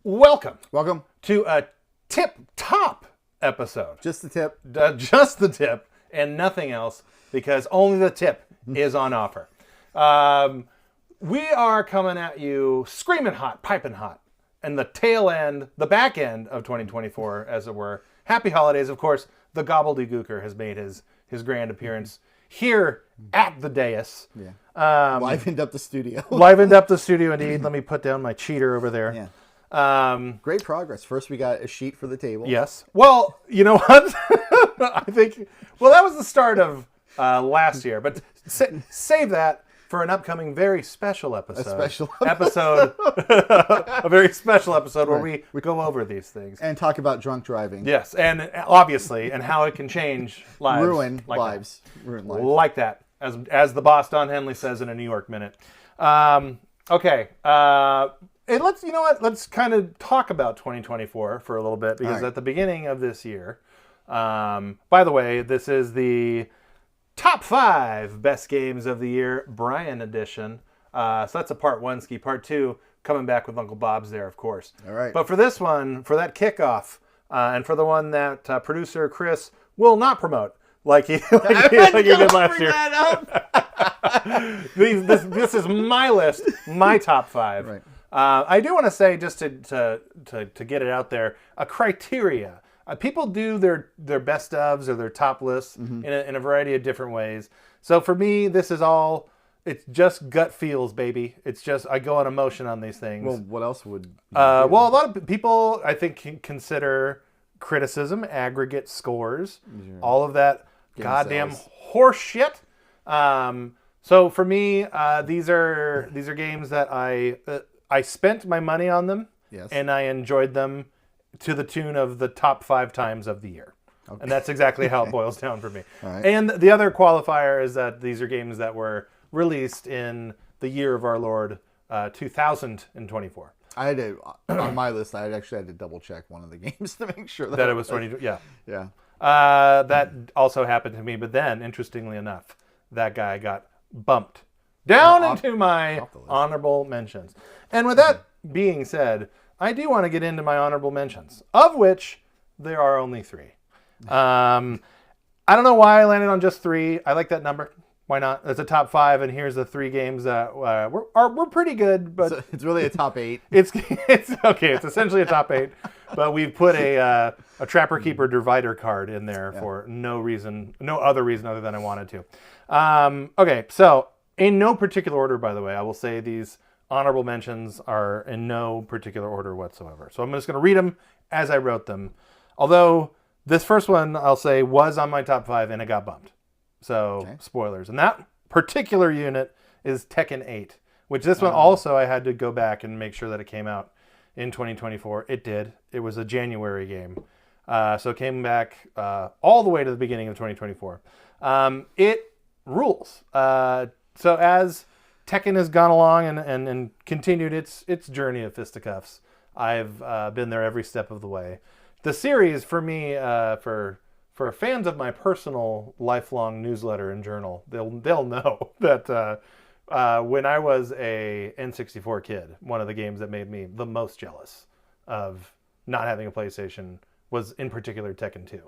Welcome Welcome. to a tip-top episode. Just the tip. Just the tip and nothing else, because only the tip is on offer. We are coming at you screaming hot, piping hot, and the tail end, the back end of 2024, as it were. Happy holidays, of course. The gobbledygooker has made his grand appearance here at the dais. Yeah. Livened up the studio. Livened up the studio, indeed. Let me put down my cheater over there. Yeah. Great progress. First, we got a sheet for the table. Yes. Well, you know what? I think, well, that was the start of last year, but save that for an upcoming very special episode. A special episode. A very special episode where we go over these things. And talk about drunk driving. Yes, and obviously, and how it can change lives. Ruin like lives. That. Ruin lives. Like that, as the boss Don Henley says in a New York Minute. Okay. And let's kind of talk about 2024 for a little bit, because at the beginning of this year, by the way, this is the top 5 best games of the year, Brian edition. So that's a part 1 ski. Part 2 coming back with Uncle Bob's there, of course. All right. But for this one, for that kickoff, and for the one that producer Chris will not promote, like he did last year. This is my list, my top 5. Right. I do want to say, just to get it out there, a criteria. People do their best ofs or their top lists in a variety of different ways. So for me, this is all, it's just gut feels, baby. It's just, I go on emotion on these things. Well, what else would you do? Well, a lot of people, I think, consider criticism, aggregate scores, all of that goddamn horse shit. So for me, these are games that I spent my money on them, yes, and I enjoyed them to the tune of the top 5 times of the year. Okay. And that's exactly how it boils down for me. Right. And the other qualifier is that these are games that were released in the year of our Lord, 2024. I had to, on my list, I actually had to double check one of the games to make sure that it was 20. Yeah. Yeah. That also happened to me, but then, interestingly enough, that guy got bumped down into my honorable mentions. And with that being said, I do want to get into my honorable mentions, of which there are only 3. I don't know why I landed on just 3. I like that number. Why not? It's a top 5, and here's the 3 games that we're pretty good, but so it's really a top 8. It's okay. It's essentially a top 8, but we've put a Trapper Keeper Divider card in there for no other reason other than I wanted to. Okay, so in no particular order, by the way, I will say these honorable mentions are in no particular order whatsoever. So I'm just going to read them as I wrote them. Although this first one, I'll say, was on my top 5 and it got bumped. So spoilers. And that particular unit is Tekken 8, which this one also I had to go back and make sure that it came out in 2024. It did. It was a January game. So it came back all the way to the beginning of 2024. It rules. So as Tekken has gone along and continued its journey of fisticuffs, I've been there every step of the way. The series, for me, for fans of my personal lifelong newsletter and journal, they'll know that when I was a N64 kid, one of the games that made me the most jealous of not having a PlayStation was in particular Tekken 2.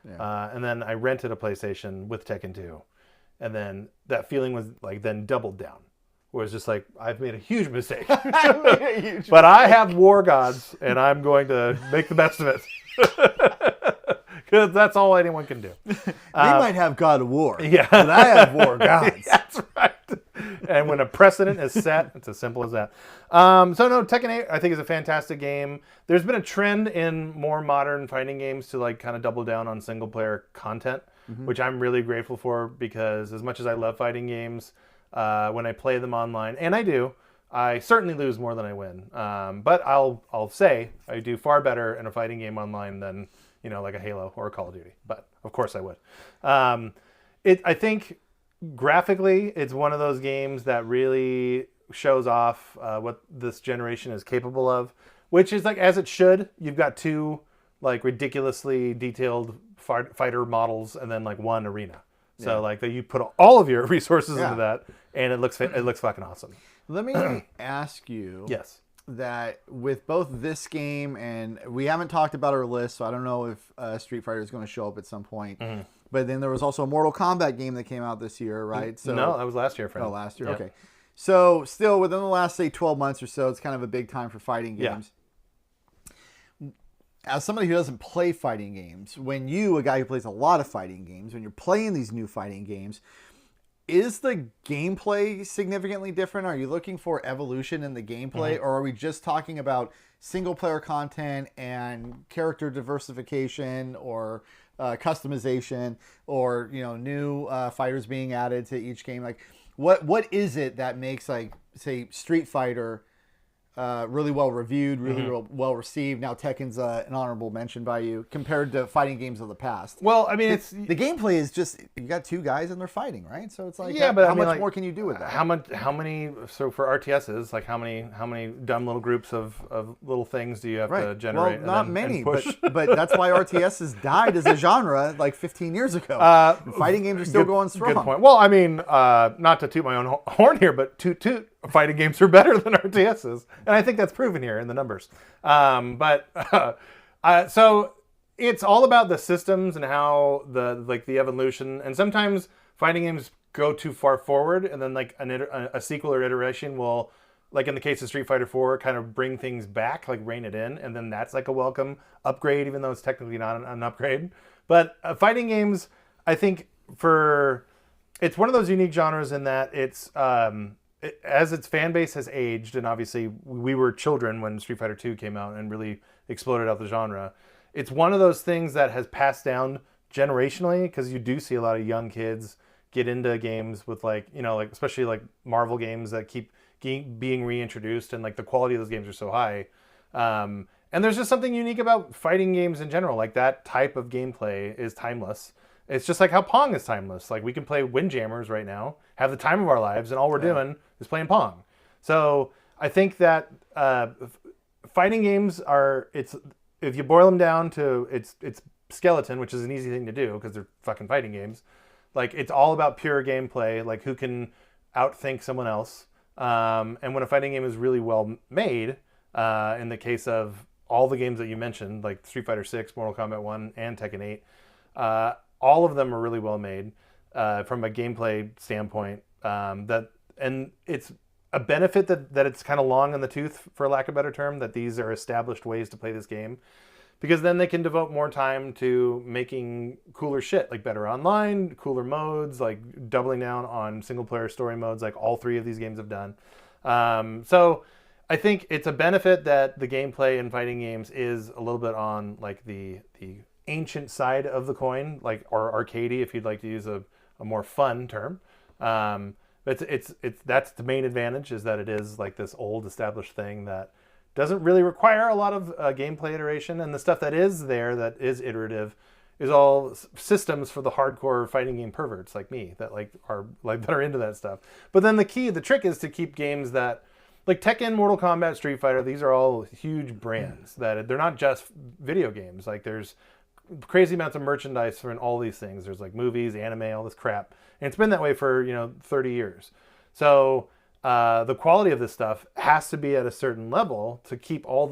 Yeah. And then I rented a PlayStation with Tekken 2. And then that feeling was like then doubled down. Where it's just like, I've made a huge mistake. But I have War Gods, and I'm going to make the best of it. Because that's all anyone can do. We might have God of War, yeah, but I have War Gods. That's right. And when a precedent is set, it's as simple as that. So no, Tekken 8 I think is a fantastic game. There's been a trend in more modern fighting games to like kind of double down on single player content, which I'm really grateful for, because as much as I love fighting games, when I play them online, and I do, I certainly lose more than I win. But I'll say I do far better in a fighting game online than, like a Halo or a Call of Duty. But of course I would. I think graphically, it's one of those games that really shows off what this generation is capable of, which is like as it should. You've got 2 like ridiculously detailed fighter models and then like 1 arena. So like that, you put all of your resources into that, and it looks fucking awesome. Let me ask you. Yes. that with both this game and we haven't talked about our list, so I don't know if Street Fighter is going to show up at some point. Mm-hmm. But then there was also a Mortal Kombat game that came out this year, right? So no, that was last year, friend. Oh, last year. Yeah. Okay. So still within the last, say, 12 months or so, it's kind of a big time for fighting games. As somebody who doesn't play fighting games, when you, a guy who plays a lot of fighting games, when you're playing these new fighting games, is the gameplay significantly different? Are you looking for evolution in the gameplay, or are we just talking about single player content and character diversification or customization, or new fighters being added to each game? Like, what is it that makes, like, say, Street Fighter really well reviewed, really well received? Now Tekken's an honorable mention by you compared to fighting games of the past. Well, I mean, the gameplay is just, you got two guys and they're fighting, right? So it's like, yeah, but how I mean, much more can you do with that? How many? So for RTSs, like how many dumb little groups of little things do you have to generate? Well, not many, but that's why RTSs died as a genre like 15 years ago. Fighting games are still going strong. Good point. Well, I mean, not to toot my own horn here, but toot. Fighting games are better than RTSs, and I think that's proven here in the numbers. So it's all about the systems and how the evolution. And sometimes fighting games go too far forward, and then like a sequel or iteration will, like in the case of Street Fighter 4, kind of bring things back, like rein it in, and then that's like a welcome upgrade, even though it's technically not an upgrade. But fighting games, I think it's one of those unique genres in that it's. As its fan base has aged, and obviously we were children when Street Fighter 2 came out and really exploded out the genre, it's one of those things that has passed down generationally, because you do see a lot of young kids get into games with like especially like Marvel games that keep being reintroduced, and like the quality of those games are so high. And there's just something unique about fighting games in general. Like that type of gameplay is timeless. It's just like how Pong is timeless. Like we can play Windjammers right now, have the time of our lives, and all we're doing is playing Pong. So I think that fighting games if you boil them down to its skeleton, which is an easy thing to do because they're fucking fighting games. Like it's all about pure gameplay, like who can outthink someone else. And when a fighting game is really well made, in the case of all the games that you mentioned, like Street Fighter 6, Mortal Kombat 1, and Tekken 8, all of them are really well made from a gameplay standpoint. And it's a benefit that it's kind of long in the tooth, for lack of a better term, that these are established ways to play this game, because then they can devote more time to making cooler shit, like better online, cooler modes, like doubling down on single player story modes, like all three of these games have done. So I think it's a benefit that the gameplay in fighting games is a little bit on like the ancient side of the coin, like, or arcadey, if you'd like to use a more fun term. It's that's the main advantage, is that it is like this old established thing that doesn't really require a lot of gameplay iteration, and the stuff that is there that is iterative is all systems for the hardcore fighting game perverts like me that are into that stuff. But then the trick is to keep games that, like Tekken, Mortal Kombat, Street Fighter, these are all huge brands that they're not just video games. Like there's crazy amounts of merchandise for all these things. There's like movies, anime, all this crap. And it's been that way for, 30 years. So the quality of this stuff has to be at a certain level to keep all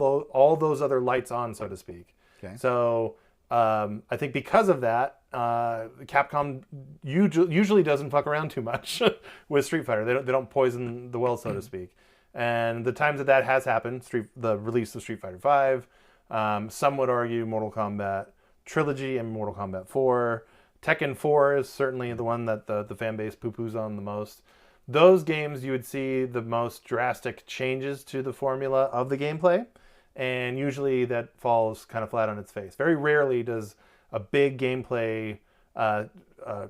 those other lights on, so to speak. Okay. So I think because of that, Capcom usually doesn't fuck around too much with Street Fighter. They don't poison the well, so to speak. And the times that has happened, the release of Street Fighter 5, some would argue Mortal Kombat Trilogy and Mortal Kombat 4. Tekken 4 is certainly the one that the fan base poo-poos on the most. Those games, you would see the most drastic changes to the formula of the gameplay, and usually that falls kind of flat on its face. Very rarely does a big gameplay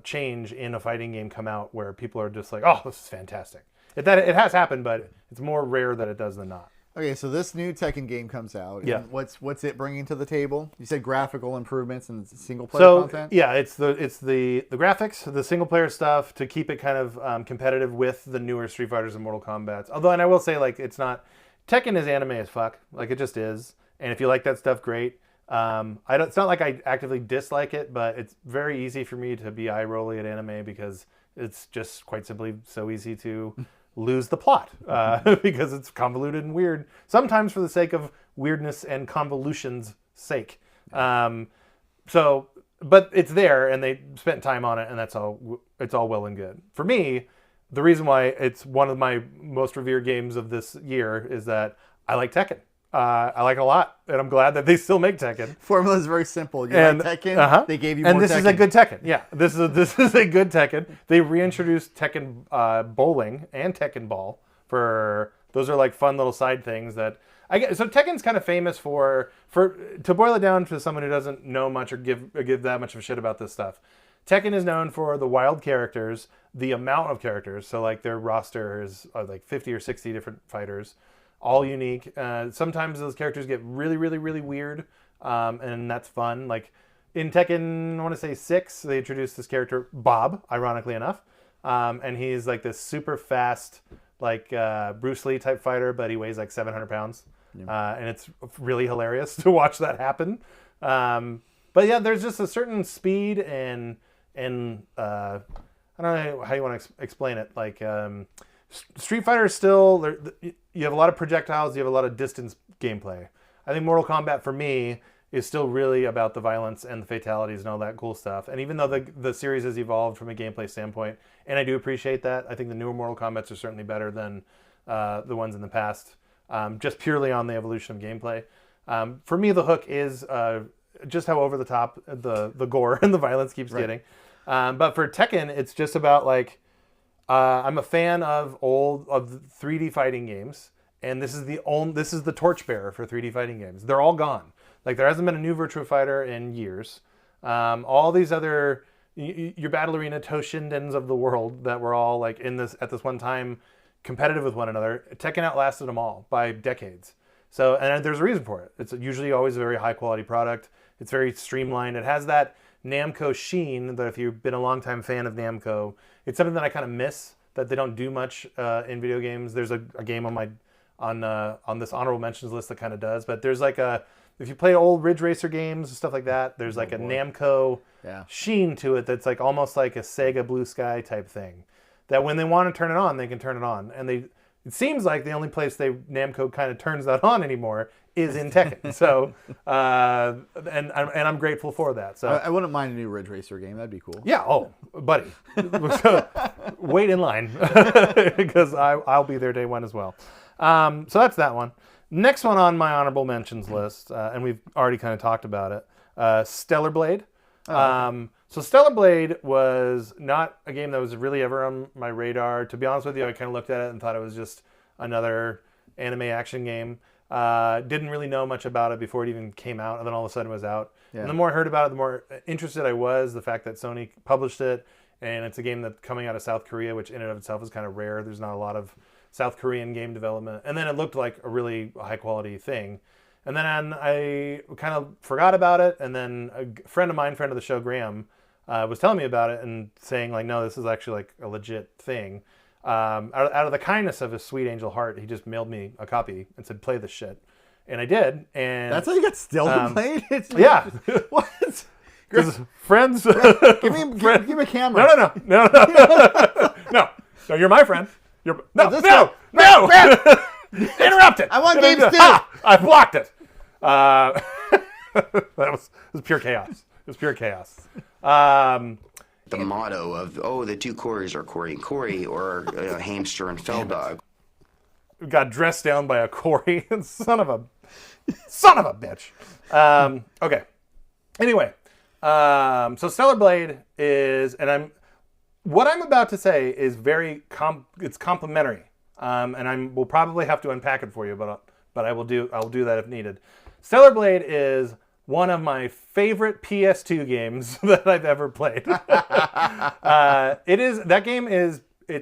change in a fighting game come out where people are just like, oh, this is fantastic. It has happened, but it's more rare that it does than not. Okay, so this new Tekken game comes out. Yeah. And what's it bringing to the table? You said graphical improvements and single player content? Yeah, it's the graphics, the single player stuff, to keep it kind of competitive with the newer Street Fighters and Mortal Kombats. Although, and I will say, like, it's not, Tekken is anime as fuck. Like, it just is. And if you like that stuff, great. It's not like I actively dislike it, but it's very easy for me to be eye rolly at anime because it's just quite simply so easy to lose the plot because it's convoluted and weird, sometimes for the sake of weirdness and convolution's sake. But it's there, and they spent time on it, and that's all. It's all well and good. For me, the reason why it's one of my most revered games of this year is that I like Tekken. I like it a lot, and I'm glad that they still make Tekken. Formula is very simple. You like Tekken, they gave you more Tekken. And this is a good Tekken. Yeah, this is a good Tekken. They reintroduced Tekken Bowling and Tekken Ball. Those are like fun little side things that I get. So Tekken's kind of famous for to boil it down to someone who doesn't know much or give that much of a shit about this stuff. Tekken is known for the wild characters, the amount of characters. So like their roster is like 50 or 60 different fighters, all unique. Sometimes those characters get really, really, really weird, and that's fun. Like in Tekken, I want to say 6, they introduced this character, Bob, ironically enough. And he's like this super fast, like Bruce Lee type fighter, but he weighs like 700 pounds. Yeah. And it's really hilarious to watch that happen. But yeah, there's just a certain speed and I don't know how you want to explain it. Like Street Fighter is still, you have a lot of projectiles, you have a lot of distance gameplay. I think Mortal Kombat for me is still really about the violence and the fatalities and all that cool stuff. And even though the series has evolved from a gameplay standpoint, and I do appreciate that, I think the newer Mortal Kombats are certainly better than the ones in the past, just purely on the evolution of gameplay. For me, the hook is just how over the top the gore and the violence keeps getting. But for Tekken, it's just about like, I'm a fan of 3D fighting games, and this is the torchbearer for 3D fighting games. They're all gone. Like there hasn't been a new Virtua Fighter in years. All these other your Battle Arena Toshindens of the world that were all like at this one time competitive with one another, Tekken outlasted them all by decades. So, and there's a reason for it. It's usually always a very high quality product. It's very streamlined. It has that Namco sheen that if you've been a longtime fan of Namco, it's something that I kind of miss, that they don't do much in video games. There's a game on this honorable mentions list that kind of does, but there's like if you play old Ridge Racer games and stuff like that, there's like a Namco sheen to it that's like almost like a Sega Blue Sky type thing. That when they want to turn it on, they can turn it on. And it seems like the only place Namco kind of turns that on anymore is in Tekken. So, and I'm grateful for that. So I wouldn't mind a new Ridge Racer game. That'd be cool. Yeah. Oh, buddy, wait in line because I'll be there day one as well. So that's that one. Next one on my honorable mentions list, and we've already kind of talked about it. Stellar Blade. So Stellar Blade was not a game that was really ever on my radar. To be honest with you, I kind of looked at it and thought it was just another anime action game. Didn't really know much about it before it even came out, and then all of a sudden it was out. Yeah. And the more I heard about it, the more interested I was. The fact that Sony published it, and it's a game that's coming out of South Korea, which in and of itself is kind of rare. There's not a lot of South Korean game development. And then it looked like a really high quality thing. And then I kind of forgot about it. And then a friend of mine, friend of the show, Graham, was telling me about it and saying like, no, this is actually like a legit thing. Out of the kindness of his sweet angel heart, he just mailed me a copy and said, play this shit. And I did. And that's how you got Stellar Blade? Yeah. What? Because friends. Give me a camera. No, you're my friend. No. Interrupt it. I want games too. I blocked it. That was pure chaos. It was pure chaos. The motto of, the two Corys are Cory and Cory, or Hamster and Feldog. Got dressed down by a Cory. Son of a bitch. Okay. Anyway, so Stellar Blade is, and what I'm about to say is very it's complimentary, and we'll probably have to unpack it for you, but I'll do that if needed. Stellar Blade is one of my favorite PS2 games that I've ever played. It's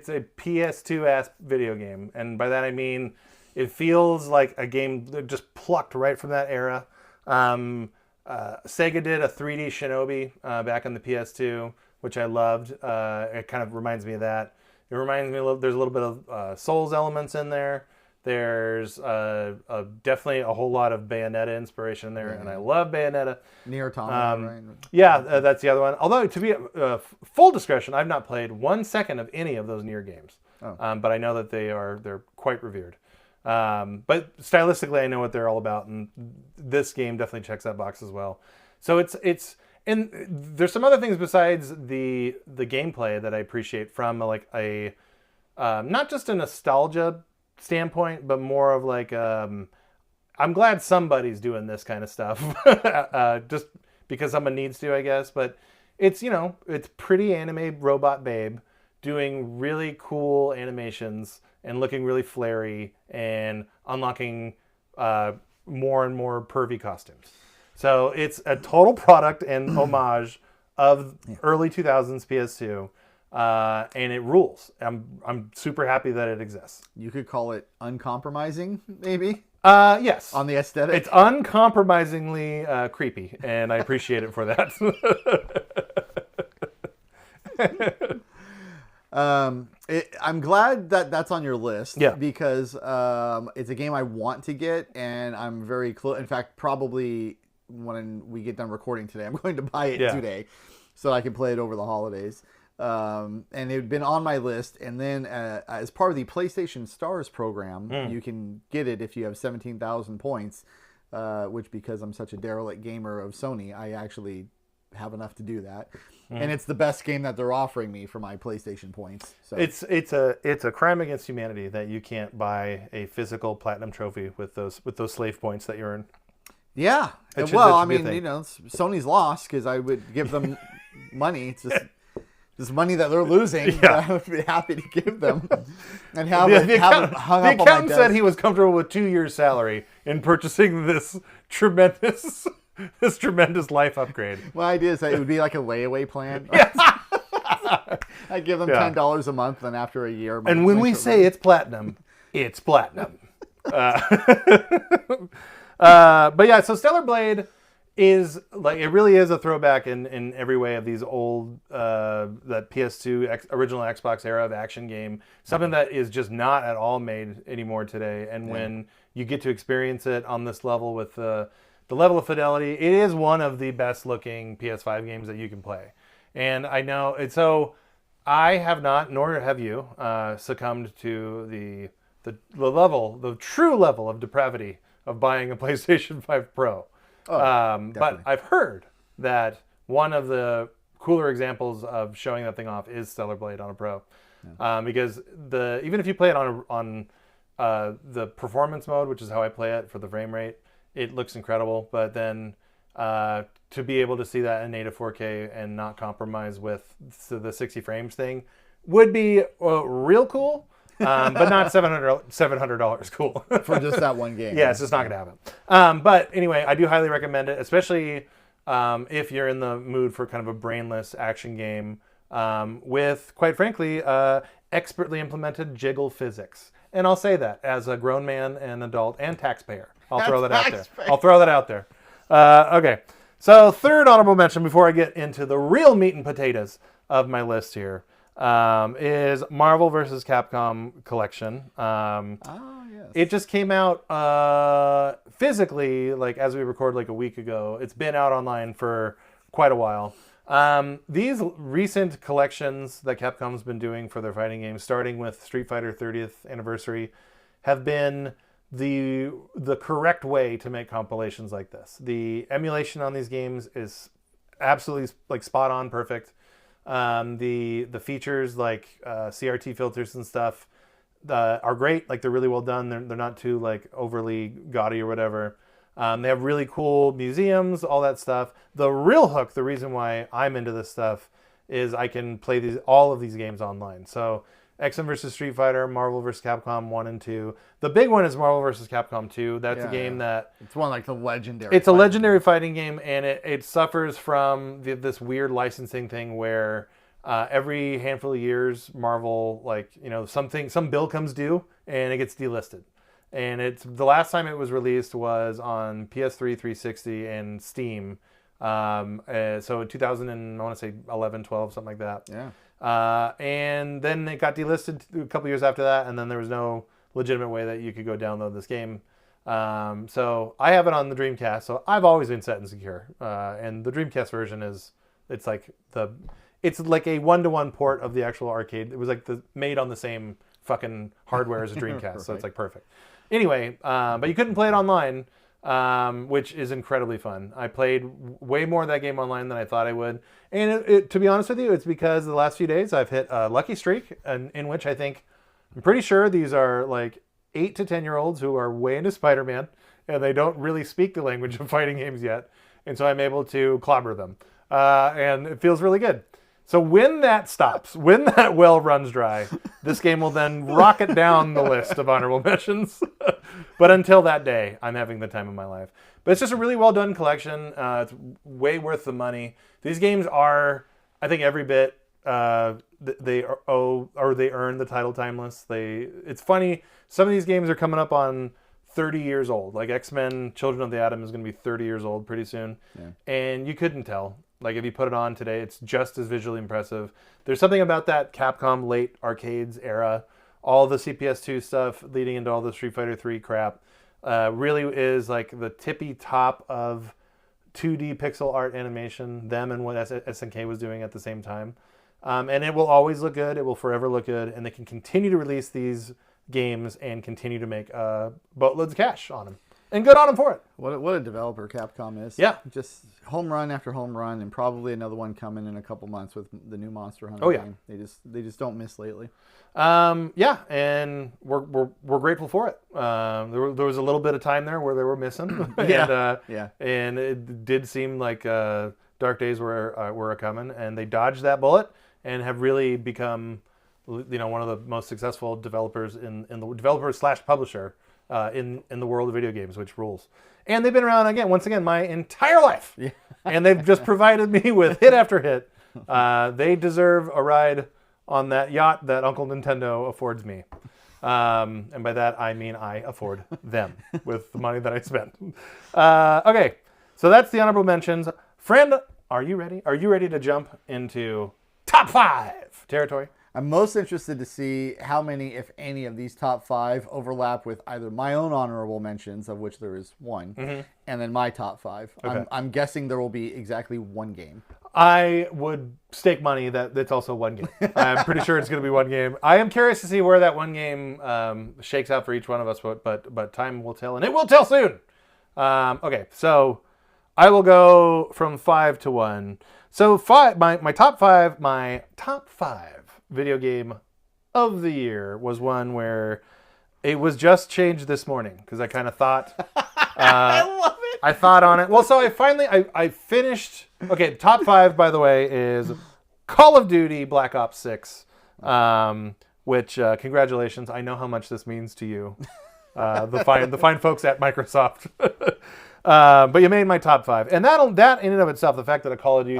a PS2-ass video game, and by that I mean it feels like a game that just plucked right from that era. Sega did a 3D Shinobi back on the PS2, which I loved. It kind of reminds me of that. It reminds me there's a little bit of Souls elements in there. There's definitely a whole lot of Bayonetta inspiration in there, and I love Bayonetta. Nier Automata, right? Yeah, that's the other one. Although, to be full discretion, I've not played 1 second of any of those Nier games. but I know that they're quite revered. But stylistically, I know what they're all about, and this game definitely checks that box as well. So it's and there's some other things besides the gameplay that I appreciate from like a not just a nostalgia standpoint, but more of like I'm glad somebody's doing this kind of stuff, just because someone needs to, I guess. But it's it's pretty anime robot babe doing really cool animations and looking really flary and unlocking more and more pervy costumes. So it's a total product and homage of early 2000s PS2, and it rules. I'm super happy that it exists. You could call it uncompromising, maybe? Yes. On the aesthetic? It's uncompromisingly creepy, and I appreciate it for that. I'm glad that that's on your list. Yeah. Because it's a game I want to get, and I'm very close. In fact, probably when we get done recording today, I'm going to buy it today so I can play it over the holidays. And it had been on my list, and then as part of the PlayStation Stars program, you can get it if you have 17,000 points, which, because I'm such a derelict gamer of Sony, I actually have enough to do that. And it's the best game that they're offering me for my PlayStation points. So It's a crime against humanity that you can't buy a physical platinum trophy with those slave points that you earn. yeah. That should Well, I be a mean, thing. Sony's lost because I would give them money. It's just money that they're losing. Yeah. That I would be happy to give them and have The it hung accountant up on my said desk. he was comfortable with 2 years' salary in purchasing this tremendous life upgrade. My idea is that it would be like a layaway plan. I give them Yeah. $10 a month, and after a year. And when we say it's platinum, it's platinum. But yeah, so Stellar Blade is like, it really is a throwback in every way of these old that PS2 original Xbox era of action game, something that is just not at all made anymore today. And when you get to experience it on this level with the level of fidelity, it is one of the best looking PS5 games that you can play. And I know it's so I have not, nor have you, succumbed to the true level of depravity of buying a PlayStation 5 Pro. But I've heard that one of the cooler examples of showing that thing off is Stellar Blade on a Pro, because even if you play it on the performance mode, which is how I play it for the frame rate, it looks incredible. But then to be able to see that in native 4K and not compromise with the 60 frames thing would be real cool. But not $700 cool for just that one game. Yeah, it's just not gonna happen. But anyway, I do highly recommend it, especially if you're in the mood for kind of a brainless action game with, quite frankly, expertly implemented jiggle physics. And I'll say that as a grown man and adult and taxpayer. I'll throw that out there. Okay, so third honorable mention before I get into the real meat and potatoes of my list here. Is Marvel vs. Capcom Collection. Yes. It just came out physically, like as we record, like a week ago. It's been out online for quite a while. These recent collections that Capcom's been doing for their fighting games, starting with Street Fighter 30th anniversary, have been the correct way to make compilations like this. The emulation on these games is absolutely like spot on, perfect. The features like CRT filters and stuff are great. Like, they're really well done. They're not too like overly gaudy or whatever. They have really cool museums, all that stuff. The real hook, the reason why I'm into this stuff, is I can play all of these games online. So X-Men vs. Street Fighter, Marvel vs. Capcom 1 and 2. The big one is Marvel vs. Capcom 2. That's a game that... It's one like the legendary... It's a legendary fighting game, and it suffers from this weird licensing thing where every handful of years, Marvel, like, some bill comes due, and it gets delisted. And the last time it was released was on PS3, 360, and Steam. So in 2000, and I want to say 11, 12, something like that. Yeah. And then it got delisted a couple years after that, and then there was no legitimate way that you could go download this game. So I have it on the Dreamcast, so I've always been set and secure. And the Dreamcast version it's like a 1-to-1 port of the actual arcade. It was like made on the same fucking hardware as a Dreamcast, so Right. it's like perfect. Anyway, but you couldn't play it online, which is incredibly fun. I played way more of that game online than I thought I would. And to be honest with you, it's because the last few days I've hit a lucky streak in which I'm pretty sure these are like 8 to 10-year-olds who are way into Spider-Man, and they don't really speak the language of fighting games yet. And so I'm able to clobber them. And it feels really good. So when that stops, when that well runs dry, this game will then rocket down the list of honorable mentions. But until that day, I'm having the time of my life. But it's just a really well done collection. It's way worth the money. These games are, I think, every bit they earn the title timeless. It's funny. Some of these games are coming up on 30 years old. Like X-Men Children of the Atom is going to be 30 years old pretty soon. Yeah. And you couldn't tell. Like if you put it on today, it's just as visually impressive. There's something about that Capcom late arcades era, all the CPS2 stuff leading into all the Street Fighter 3 crap, really is like the tippy top of 2D pixel art animation, them and what SNK was doing at the same time. And it will always look good. It will forever look good. And they can continue to release these games and continue to make boatloads of cash on them. And good on them for it. What a developer Capcom is. Yeah. Just home run after home run, and probably another one coming in a couple months with the new Monster Hunter game. They just don't miss lately. Yeah, and we're grateful for it. There was a little bit of time there where they were missing. And it did seem like dark days were a coming, and they dodged that bullet and have really become, one of the most successful developers in the developer/publisher in the world of video games, which rules. And they've been around once again my entire life. Yeah. And they've just provided me with hit after hit. They deserve a ride on that yacht that Uncle Nintendo affords me. And by that I mean I afford them with the money that I spent. Okay, so that's the honorable mentions. Friend, are you ready? Are you ready to jump into top 5 territory? I'm most interested to see how many, if any, of these top 5 overlap with either my own honorable mentions, of which there is one, and then my top 5. Okay. I'm guessing there will be exactly one game. I would stake money that it's also one game. I'm pretty sure it's going to be one game. I am curious to see where that one game shakes out for each one of us, but time will tell, and it will tell soon. Okay, so I will go from 5 to 1. So my top five video game of the year was one where it was just changed this morning because I kind of thought I love it. I thought on it. Well, so I finished. Okay, top 5, by the way, is Call of Duty Black Ops 6, which congratulations. I know how much this means to you, the fine folks at Microsoft. But you made my top 5, and that in and of itself, the fact that a Call of Duty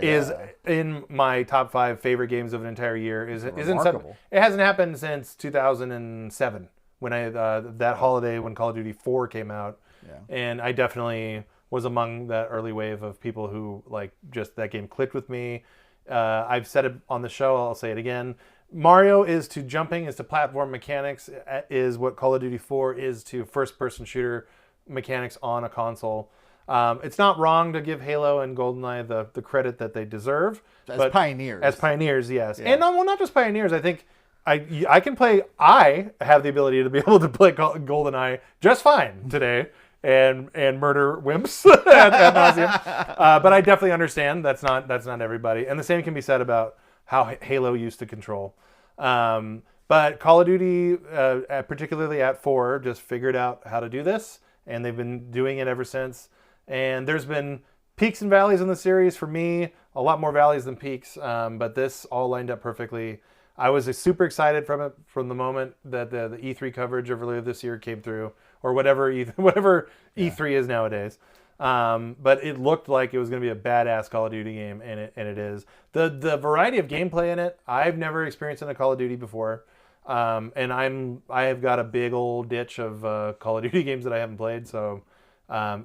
is in my top 5 favorite games of an entire year is remarkable. It hasn't happened since 2007 when that holiday when Call of Duty 4 came out, and I definitely was among that early wave of people who just that game clicked with me. I've said it on the show. I'll say it again. Mario is to jumping, is to platform mechanics, is what Call of Duty 4 is to first-person shooter mechanics on a console. It's not wrong to give Halo and GoldenEye the credit that they deserve. As pioneers, yes. Yeah. And not just pioneers. I think I can play. I have the ability to be able to play GoldenEye just fine today and murder wimps ad nauseum. But I definitely understand that's not everybody. And the same can be said about how Halo used to control. But Call of Duty, particularly at 4, just figured out how to do this. And they've been doing it ever since. And there's been peaks and valleys in the series. For me, a lot more valleys than peaks. But this all lined up perfectly. I was super excited from it from the moment that the E3 coverage earlier this year came through, or whatever E3 is nowadays. But it looked like it was going to be a badass Call of Duty game, and it is. The variety of gameplay in it, I've never experienced in a Call of Duty before. And I have got a big old ditch of Call of Duty games that I haven't played, so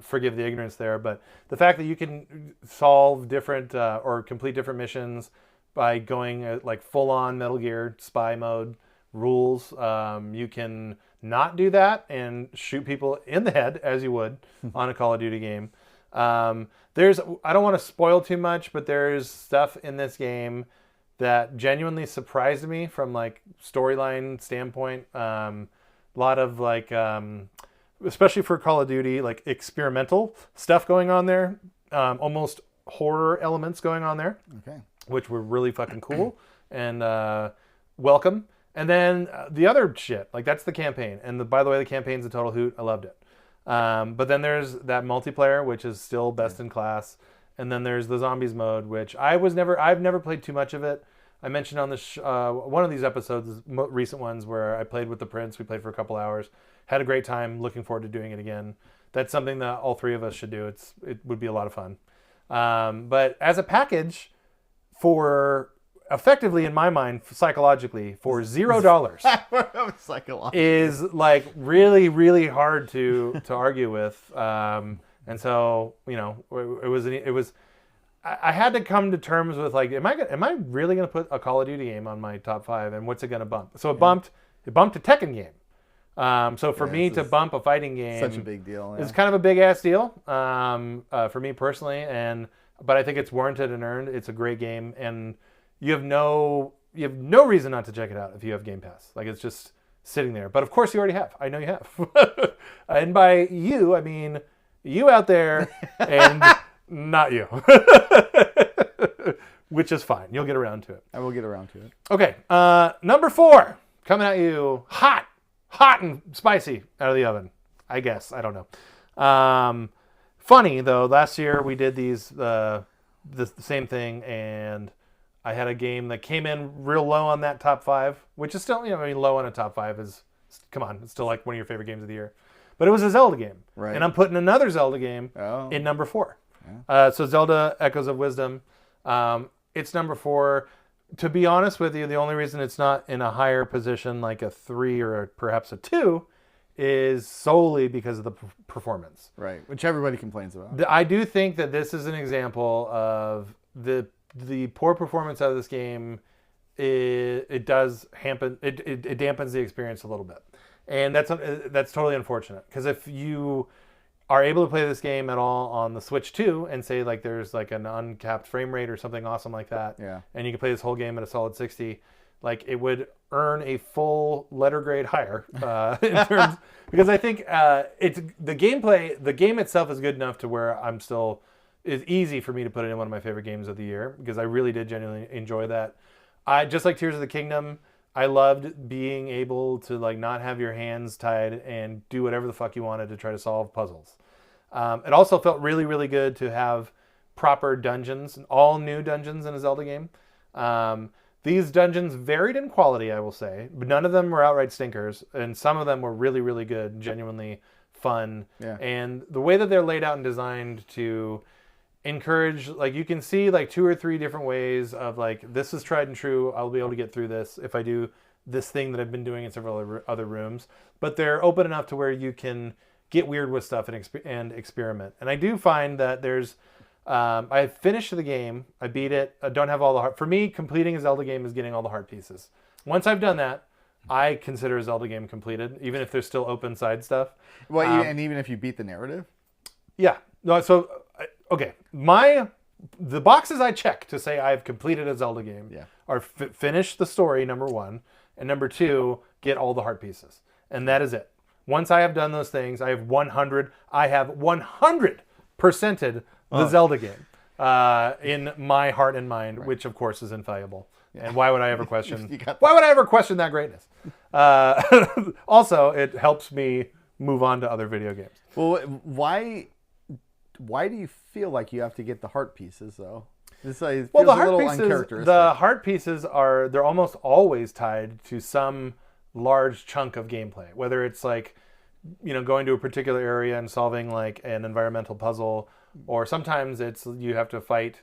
forgive the ignorance there. But the fact that you can solve different or complete different missions by going full-on Metal Gear spy mode rules, you can not do that and shoot people in the head as you would on a Call of Duty game. I don't want to spoil too much, but there's stuff in this game that genuinely surprised me from like storyline standpoint. A lot of like, especially for Call of Duty, like experimental stuff going on there, almost horror elements going on there, which were really fucking cool and welcome. And then the other shit, like that's the campaign. And by the way, the campaign's a total hoot. I loved it. But then there's that multiplayer, which is still best in class. And then there's the zombies mode, which I've never played too much of it. I mentioned on this one of these episodes, recent ones, where I played with the Prince. We played for a couple hours, had a great time. Looking forward to doing it again. That's something that all three of us should do. It would be a lot of fun. But as a package, for effectively in my mind, psychologically, for $0, Psychologically. is like really, really hard to argue with. And so, you know, it was. I had to come to terms with like, am I really going to put a Call of Duty game on my top 5, and what's it going to bump? So it bumped a Tekken game. So for me to bump a fighting game, such a big deal. It's kind of a big ass deal for me personally, but I think it's warranted and earned. It's a great game, and you have no reason not to check it out if you have Game Pass. Like it's just sitting there. But of course you already have. I know you have. And by you, I mean you out there and not you. Which is fine. You'll get around to it. I will get around to it. Okay. Number 4. Coming at you hot and spicy out of the oven. I guess. I don't know. Funny, though. Last year we did the same thing, and I had a game that came in real low on that top 5, which is still, low on a top 5 is, come on, it's still like one of your favorite games of the year. But it was a Zelda game. Right. And I'm putting another Zelda game in number 4. Yeah. So Zelda Echoes of Wisdom. It's number 4. To be honest with you, the only reason it's not in a higher position like a 3 or perhaps a 2 is solely because of the performance. Right, which everybody complains about. I do think that this is an example of the poor performance out of this game. It does hamper, it dampens the experience a little bit. And that's totally unfortunate, because if you are able to play this game at all on the Switch 2 and say like there's like an uncapped frame rate or something awesome like that, and you can play this whole game at a solid 60, like it would earn a full letter grade higher in terms, because I think it's the gameplay. The game itself is good enough to where it's easy for me to put it in one of my favorite games of the year, because I really did genuinely enjoy that. I just like Tears of the Kingdom. I loved being able to like not have your hands tied and do whatever the fuck you wanted to try to solve puzzles. It also felt really, really good to have proper dungeons, all new dungeons in a Zelda game. These dungeons varied in quality, I will say, but none of them were outright stinkers, and some of them were really, really good, genuinely fun. Yeah. And the way that they're laid out and designed to encourage, like you can see like 2 or 3 different ways of like, this is tried and true, I'll be able to get through this if I do this thing that I've been doing in several other rooms. But they're open enough to where you can get weird with stuff and experiment. And I do find that there's I finished the game, I beat it, I don't have all the heart. For me, completing a Zelda game is getting all the heart pieces. Once I've done that, I consider a Zelda game completed, even if there's still open side stuff. Well, and even if you beat the narrative? Yeah. No, so okay, the boxes I check to say I've completed a Zelda game are finish the story, number 1, and number 2, get all the heart pieces, and that is it. Once I have done those things, I have 100%ed the Zelda game in my heart and mind, which of course is infallible. Yeah. And why would I ever question? Why would I ever question that greatness? Also, it helps me move on to other video games. Well, why do you feel like you have to get the heart pieces though? It feels the a heart little pieces, uncharacteristic. the heart pieces they're almost always tied to some large chunk of gameplay, whether it's like, going to a particular area and solving like an environmental puzzle, or sometimes it's you have to fight,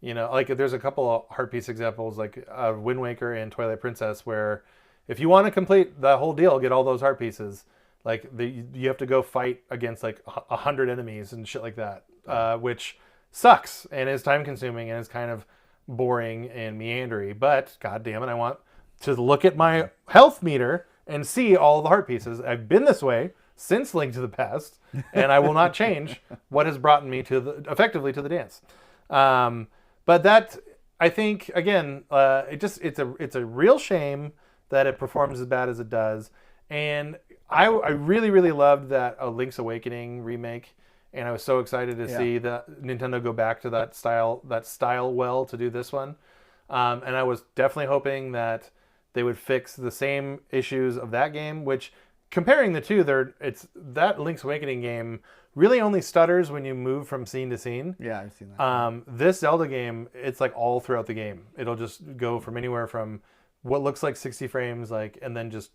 like there's a couple of heart piece examples like Wind Waker and Twilight Princess, where if you want to complete the whole deal, get all those heart pieces, like you have to go fight against like 100 enemies and shit like that, which sucks and is time consuming and is kind of boring and meandery. But god damn it, I want to look at my health meter and see all the heart pieces. I've been this way since Link to the Past, and I will not change what has brought me effectively to the dance. But that I think again, it's a real shame that it performs as bad as it does, and I really really loved that Link's Awakening remake, and I was so excited to see that Nintendo go back to that style well to do this one, and I was definitely hoping that they would fix the same issues of that game, which comparing the two, it's that Link's Awakening game really only stutters when you move from scene to scene. Yeah, I've seen that. This Zelda game, it's like all throughout the game. It'll just go from anywhere from what looks like 60 frames, and then just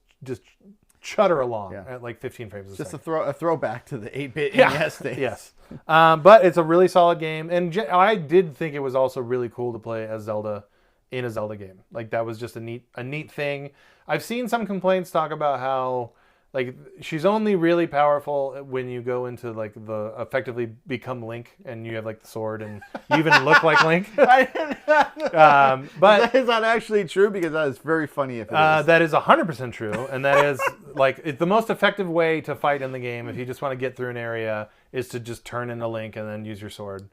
chutter along at like 15 frames a Just second. a throwback to the 8-bit NES days. Yes. But it's a really solid game, and I did think it was also really cool to play as Zelda in a Zelda game. Like that was just a neat thing. I've seen some complaints talk about how like she's only really powerful when you go into like the effectively become Link and you have like the sword and you even look like Link. But is that actually true? Because that is very funny if it is. that is 100% true, and that is like it's the most effective way to fight in the game if you just want to get through an area is to just turn into Link and then use your sword.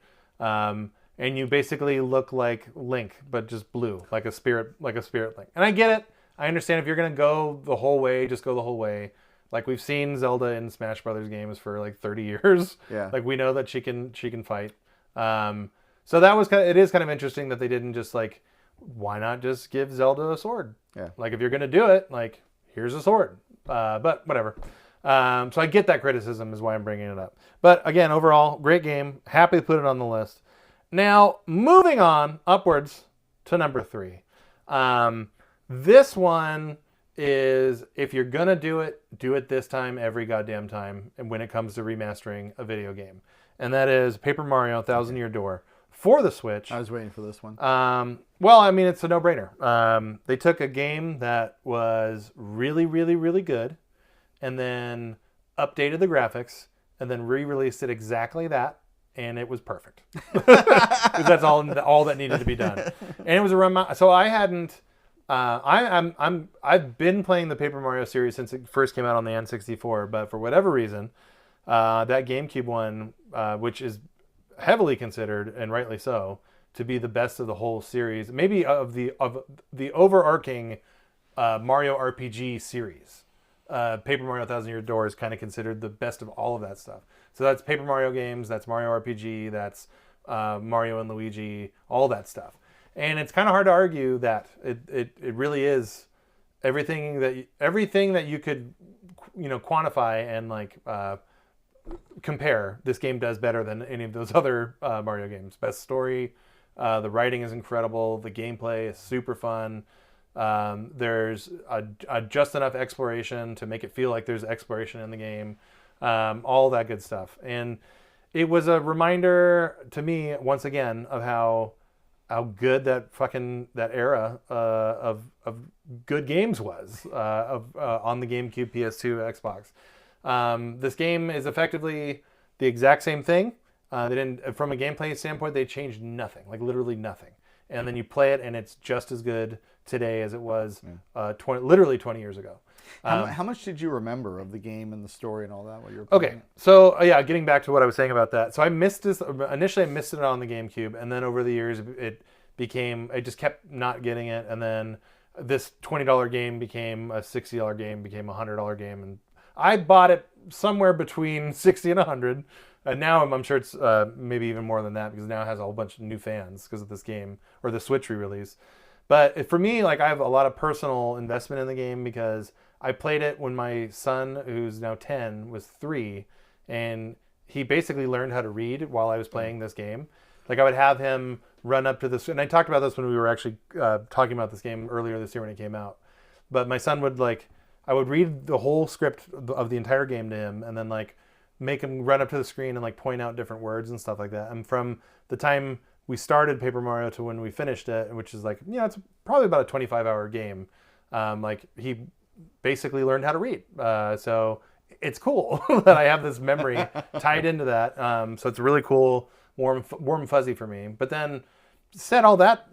And you basically look like Link, but just blue, like a spirit Link. And I get it. I understand if you're gonna go the whole way, just go the whole way. Like we've seen Zelda in Smash Brothers games for like 30 years. Yeah. Like we know that she can fight. So that was it is kind of interesting that they didn't just like, why not just give Zelda a sword? Yeah. Like if you're gonna do it, like here's a sword. But whatever. So I get that criticism is why I'm bringing it up. But again, overall, great game. Happy to put it on the list. Now moving on upwards to number 3. This one is if you're gonna do it this time every goddamn time, and when it comes to remastering a video game, and that is Paper Mario: Thousand Year Door for the Switch. I was waiting for this one. Well, I mean, it's a no-brainer. They took a game that was really, really, really good, and then updated the graphics, and then re-released it exactly that, and it was perfect. Because that's all that needed to be done, and it was so I hadn't. I've been playing the Paper Mario series since it first came out on the N64, but for whatever reason, that GameCube one, which is heavily considered and rightly so to be the best of the whole series, maybe of the overarching Mario RPG series. Paper Mario: Thousand Year Door is kind of considered the best of all of that stuff. So that's Paper Mario games, that's Mario RPG, that's Mario and Luigi, all that stuff. And it's kind of hard to argue that it really is everything that you could quantify and like compare. This game does better than any of those other Mario games. Best story, the writing is incredible, the gameplay is super fun. There's a just enough exploration to make it feel like there's exploration in the game. All that good stuff, and it was a reminder to me once again of how good that era of good games was on the GameCube, PS2, Xbox. This game is effectively the exact same thing. They didn't, from a gameplay standpoint, they changed nothing, like literally nothing. And then you play it, and it's just as good today as it was literally 20 years ago. How much did you remember of the game and the story and all that while you were playing? Okay, so getting back to what I was saying about that. So I missed this, initially I missed it on the GameCube, and then over the years I just kept not getting it, and then this $20 game became a $60 game, became a $100 game, and I bought it somewhere between 60 and 100, and now I'm sure it's maybe even more than that, because now it has a whole bunch of new fans because of this game, or the Switch re-release. But for me, like, I have a lot of personal investment in the game because I played it when my son, who's now 10, was 3, and he basically learned how to read while I was playing this game. Like, I would have him run up to this, and I talked about this when we were actually talking about this game earlier this year when it came out. But my son would, like, I would read the whole script of the entire game to him, and then, like, make him run up to the screen and, like, point out different words and stuff like that. And from the time we started Paper Mario to when we finished it, which is like, it's probably about a 25-hour game. Like, he basically learned how to read. So it's cool that I have this memory tied into that. So it's really cool, warm and fuzzy for me. But then set all that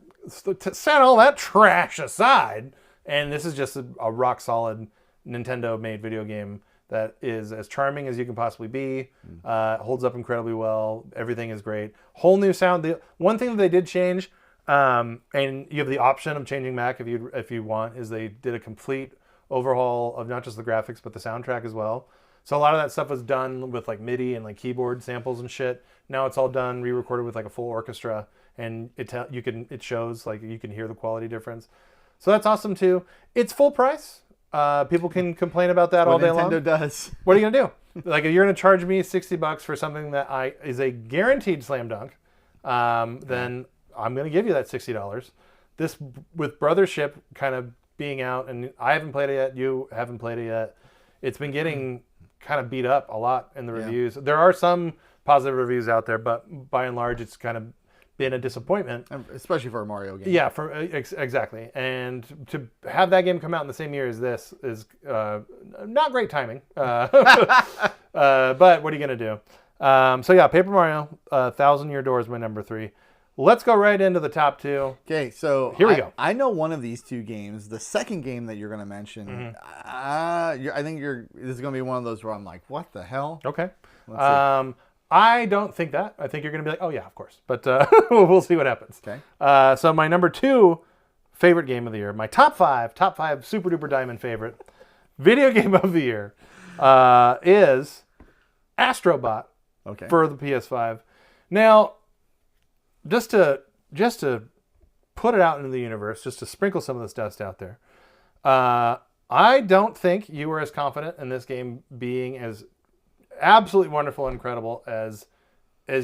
trash aside, and this is just a rock solid Nintendo-made video game that is as charming as you can possibly be. Holds up incredibly well. Everything is great. Whole new sound. The one thing that they did change, And you have the option of changing Mac if you want. Is they did a complete overhaul of not just the graphics but the soundtrack as well. So a lot of that stuff was done with like MIDI and like keyboard samples and shit. Now it's all done re-recorded with like a full orchestra, and it shows like you can hear the quality difference. So that's awesome too. It's full price. People can complain about that all day long. Nintendo does. What are you gonna do? Like if you're gonna charge me $60 for something that is a guaranteed slam dunk, then I'm gonna give you that $60. This with Brothership kind of being out, and I haven't played it yet. You haven't played it yet. It's been getting kind of beat up a lot in the reviews. There are some positive reviews out there, but by and large, it's kind of been a disappointment, especially for a Mario game. Yeah, exactly. And to have that game come out in the same year as this is not great timing. But what are you gonna do? So yeah, Paper Mario, Thousand Year Door is my number 3. Let's go right into the top 2. Okay, so here we go. I know one of these 2 games. The second game that you're going to mention, I think this is going to be one of those where I'm like, what the hell? Okay. I don't think that. I think you're going to be like, oh yeah, of course. But we'll see what happens. Okay. So my number 2 favorite game of the year, my top 5 super duper diamond favorite video game of the year is Astrobot for the PS5. Now, just to put it out into the universe, just to sprinkle some of this dust out there, I don't think you were as confident in this game being as absolutely wonderful and incredible as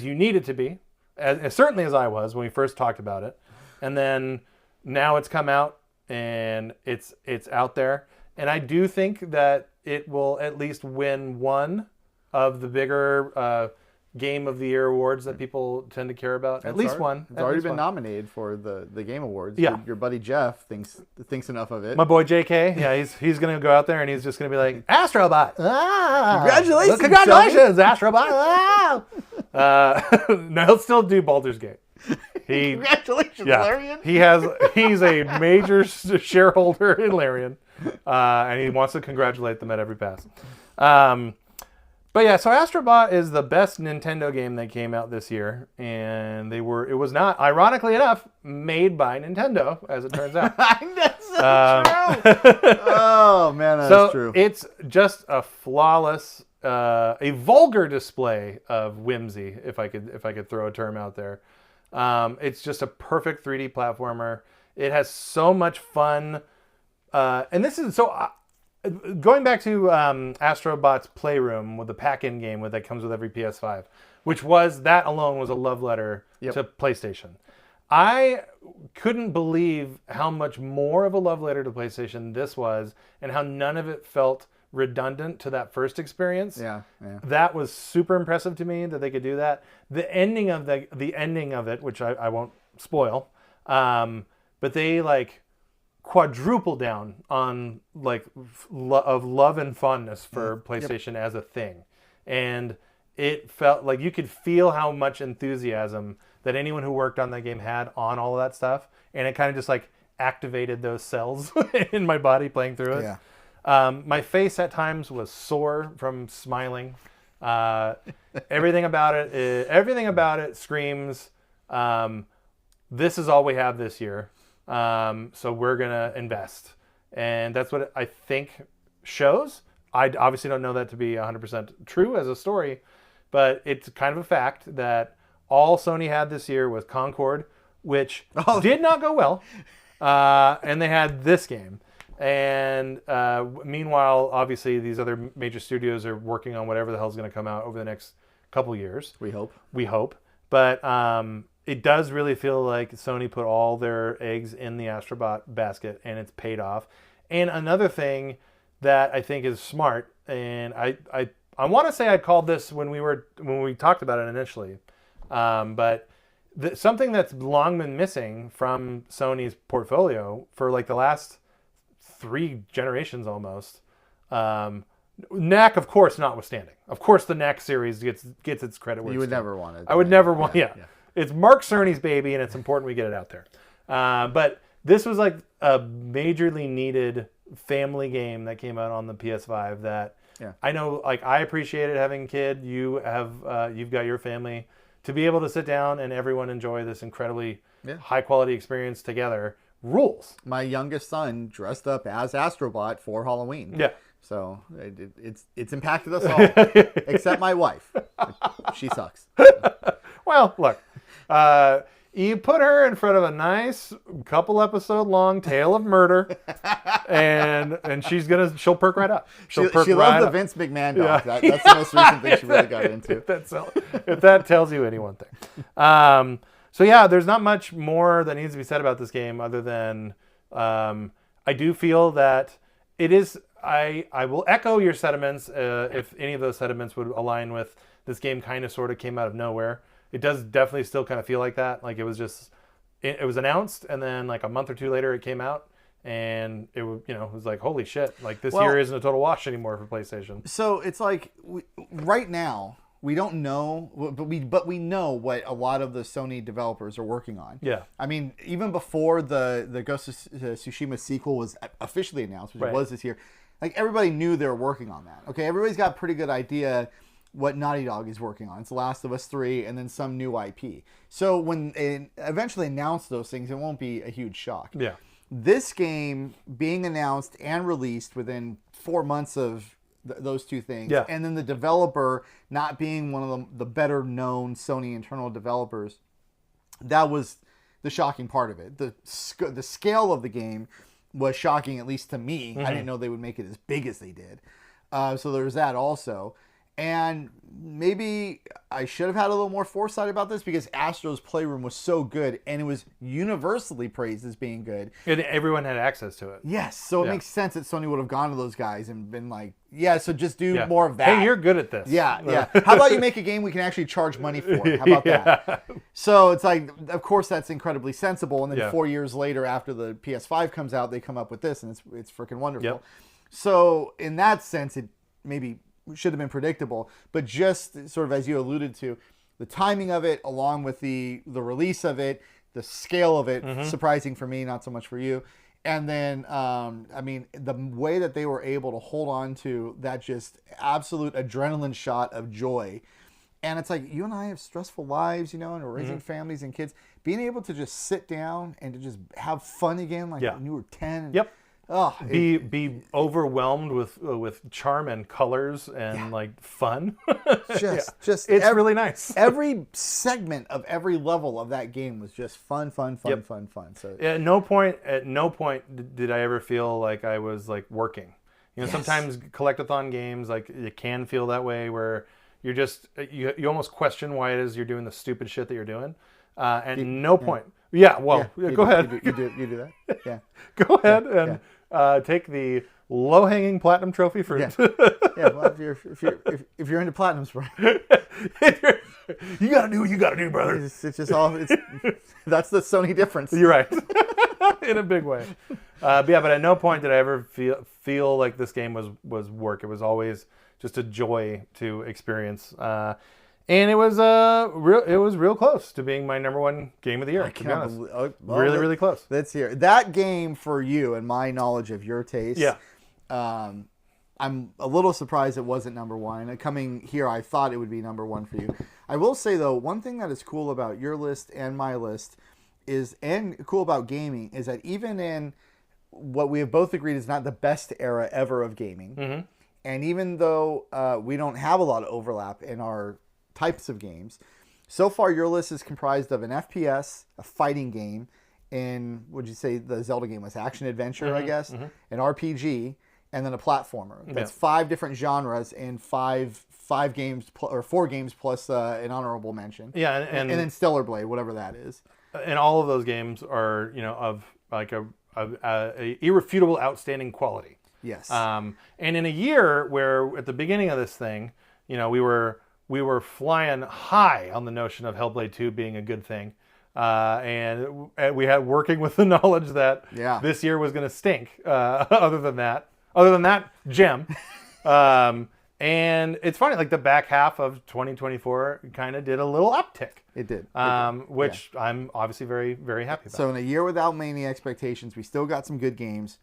you need it to be, as certainly as I was when we first talked about it. And then now it's come out and it's out there. And I do think that it will at least win one of the bigger Game of the Year awards that people tend to care about. At least one. It's already been nominated for the Game Awards. Yeah. Your buddy Jeff thinks enough of it. My boy JK, yeah, he's going to go out there and he's just going to be like, Astrobot! Ah! Congratulations, Astrobot! Ah! No, he'll still do Baldur's Gate. Congratulations, Larian! He's a major shareholder in Larian, and he wants to congratulate them at every pass. But yeah, so Astrobot is the best Nintendo game that came out this year, and it was not, ironically enough, made by Nintendo, as it turns out. That's so true. Oh man, that's true. It's just a flawless, a vulgar display of whimsy, if I could throw a term out there. It's just a perfect 3D platformer. It has so much fun, and this is so. Going back to Astrobot's Playroom with the pack-in game that comes with every PS5, which that alone was a love letter to PlayStation. I couldn't believe how much more of a love letter to PlayStation this was, and how none of it felt redundant to that first experience. Yeah. That was super impressive to me that they could do that. The ending of it, which I won't spoil, but they quadruple down on of love and fondness for PlayStation as a thing, and it felt like you could feel how much enthusiasm that anyone who worked on that game had on all of that stuff, and it kind of just activated those cells in my body playing through it. My face at times was sore from smiling. Everything about it screams, this is all we have this year. So we're going to invest. And that's what I think shows. I obviously don't know that to be 100% true as a story, but it's kind of a fact that all Sony had this year was Concord, which did not go well. And they had this game. And meanwhile, obviously, these other major studios are working on whatever the hell is going to come out over the next couple years. We hope. But it does really feel like Sony put all their eggs in the Astrobot basket, and it's paid off. And another thing that I think is smart, and I want to say I called this when we talked about it initially, but something that's long been missing from Sony's portfolio for the last 3 generations almost. NAC, of course, notwithstanding. Of course, the NAC series gets its credit. You would never want it. I would never want. Yeah. It's Mark Cerny's baby, and it's important we get it out there. But this was a majorly needed family game that came out on the PS5 that I know, I appreciated having a kid. You've got your family. to be able to sit down and everyone enjoy this incredibly high quality experience together rules. My youngest son dressed up as Astrobot for Halloween. Yeah. So it's impacted us all, except my wife. She sucks. Well, look, you put her in front of a nice couple episode long tale of murder, and she'll perk right up. She perk loves right the up. Vince McMahon dog. That's the most recent thing she really got into. If that tells you any one thing. So yeah, there's not much more that needs to be said about this game other than I do feel that it is. I will echo your sentiments if any of those sentiments would align with this game. Kind of sort of came out of nowhere. It does definitely still kind of feel like that. Like it was just it was announced and then like a month or two later it came out and it was like holy shit, like this year isn't a total wash anymore for PlayStation. So it's like right now we don't know, but we know what a lot of the Sony developers are working on. Yeah. I mean, even before the Ghost of Tsushima sequel was officially announced, which it was this year, like everybody knew they were working on that. Okay, everybody's got a pretty good idea what Naughty Dog is working on. It's The Last of Us 3 and then some new IP. So when they eventually announce those things, it won't be a huge shock. Yeah. This game being announced and released within 4 months of those two things, and then the developer not being one of the better known Sony internal developers, that was the shocking part of it. The scale of the game was shocking, at least to me. I didn't know they would make it as big as they did. So there's that also. And maybe I should have had a little more foresight about this because Astro's Playroom was so good and it was universally praised as being good. And everyone had access to it. Yes, so it makes sense that Sony would have gone to those guys and been like, so just do more of that. Hey, you're good at this. Yeah. How about you make a game we can actually charge money for? How about that? So it's like, of course, that's incredibly sensible. And then 4 years later, after the PS5 comes out, they come up with this, and it's freaking wonderful. Yep. So in that sense, it maybe should have been predictable, but just sort of as you alluded to, the timing of it, along with the release of it, the scale of it, surprising for me, not so much for you. And then, I mean, the way that they were able to hold on to that just absolute adrenaline shot of joy. And it's like, you and I have stressful lives, and we're raising families and kids. Being able to just sit down and to just have fun again, like when you were 10. Yep. Be overwhelmed with charm and colors and like fun. Just it's really nice. Every segment of every level of that game was just fun. So at no point did I ever feel like I was like working. Sometimes collectathon games, like it can feel that way where you're just you almost question why it is you're doing the stupid shit that you're doing. At no point. Yeah, well, go ahead. You do that. Yeah. Go ahead and take the low-hanging platinum trophy fruit. Well, if you're into platinums, right? You gotta do what you gotta do, brother. It's just all. That's the Sony difference. You're right, in a big way. But at no point did I ever feel like this game was work. It was always just a joy to experience. And it was real close to being my number one game of the year. To be honest, really close. Let's hear that game for you and my knowledge of your taste. Yeah, I'm a little surprised it wasn't number one. Coming here, I thought it would be number one for you. I will say though, one thing that is cool about your list and my list and cool about gaming is that even in what we have both agreed is not the best era ever of gaming, and even though we don't have a lot of overlap in our types of games, so far your list is comprised of an FPS, a fighting game, and would you say the Zelda game was action adventure, I guess, an RPG, and then a platformer. That's 5 different genres and five games or 4 games plus an honorable mention. Yeah, and then Stellar Blade, whatever that is. And all of those games are of like a irrefutable, outstanding quality. Yes. And in a year where at the beginning of this thing, we were flying high on the notion of Hellblade 2 being a good thing. And we had working with the knowledge that this year was going to stink. Other than that, gem. And it's funny, like the back half of 2024 kind of did a little uptick. It did. Which I'm obviously very, very happy about. So in a year without many expectations, we still got some good games.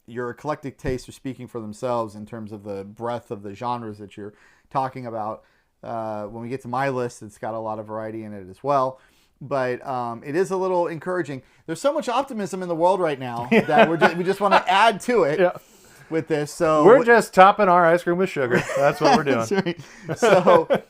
Your eclectic tastes are speaking for themselves in terms of the breadth of the genres that you're talking about. when we get to my list, it's got a lot of variety in it as well. But it is a little encouraging. There's so much optimism in the world right now that we just want to add to it with this. So we're just topping our ice cream with sugar. That's what we're doing. That's right.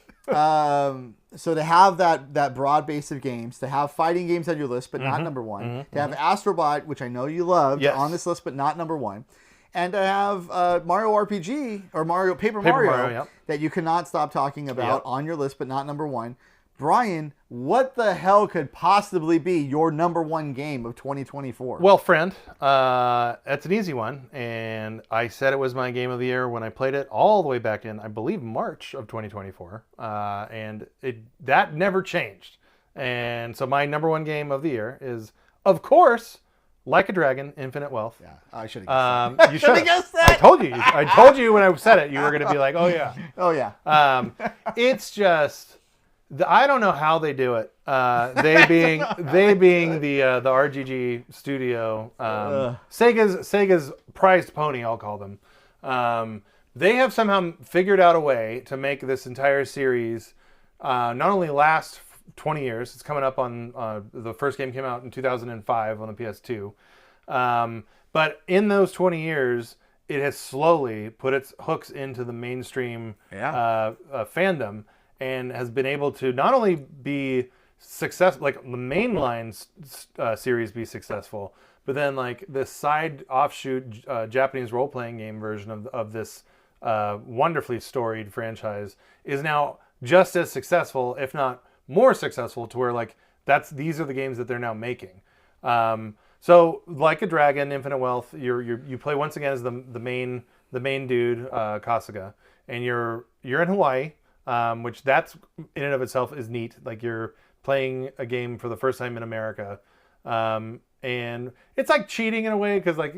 So to have that broad base of games, to have fighting games on your list but not number one, to have Astrobot, which I know you loved, on this list but not number one, and to have Mario RPG or Paper Mario that you cannot stop talking about on your list but not number one. Brian, what the hell could possibly be your number one game of 2024? Well, friend, that's an easy one. And I said it was my game of the year when I played it all the way back in, I believe, March of 2024. And that never changed. And so my number one game of the year is, of course, Like a Dragon, Infinite Wealth. Yeah, I should have guessed that. You should have guessed that. I told you when I said it, you were going to be like, oh, yeah. Oh, yeah. It's just... I don't know how they do it. They being the RGG studio, Sega's prized pony, I'll call them. They have somehow figured out a way to make this entire series not only last 20 years. It's coming up on the first game came out in 2005 on the PS2, but in those 20 years, it has slowly put its hooks into the mainstream fandom. And has been able to not only be successful, like the mainline series be successful, but then like the side offshoot Japanese role-playing game version of this wonderfully storied franchise is now just as successful, if not more successful, to where like these are the games that they're now making. So Like a Dragon, Infinite Wealth, you play once again as the main dude, Kasuga, and you're in Hawaii. Which that's in and of itself is neat. Like you're playing a game for the first time in America, and it's like cheating in a way because like